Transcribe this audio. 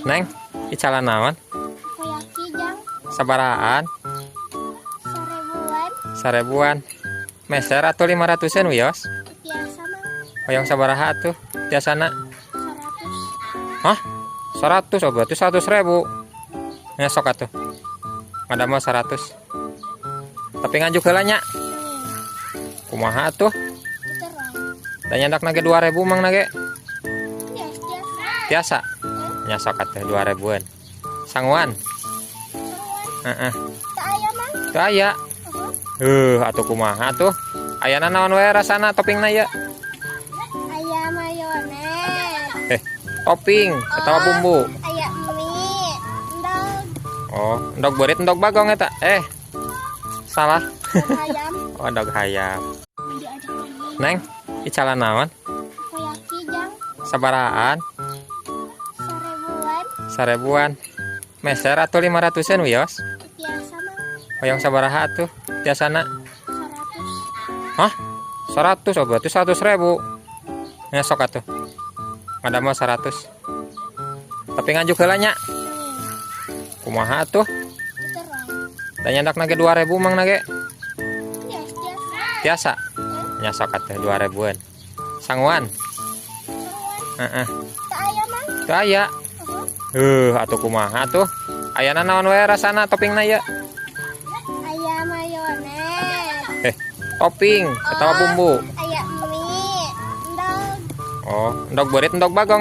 Neng, icalan naon? Takoyaki jang Sabarahaan? seribuan 1000-an. Meser atau 500-an wios? biasa mah Hoyong sabaraha tuh biasana? 100. Hah? 100, oh berarti 100.000. Ngesok atuh. Ada mau 100. Tapi ngajuk heula nya. Kumaha tuh? Terang Da nyandak nage 2000 mang nage. biasa Biasa. Nyasok atuh 2000-an. Sanguan. Heeh. tak aya mah Teu aya. Atuh kumaha tuh? Ayana naon wae rasana topingna ya? aya mayones Topping atawa bumbu. aya mie endog Oh, endog berit endog bagong eta. Salah. ayam Oh, endog hayam. diajak Neng, icalan naon? takoyaki jang Sabarahaan? seribuan 1000-an. Meser atau 500-an wios? biasa mah Hoyong sabaraha tuh biasana? 100. Hah? 100, oh berarti 100.000. Ngesok atuh. Ada mau 100. Tapi ngajuk heula nya. Kumaha tuh? Terang Da nyandak nage 2000 mang nage. biasa Biasa. Nyasok atuh 2000-an. Sanguan. Heeh. tak aya mah Teu aya. Atuh kumaha tuh? Ayana naon wae rasana topingna ya? aya mayones Topping atawa bumbu. aya mie endog Oh, endog berit endog bagong.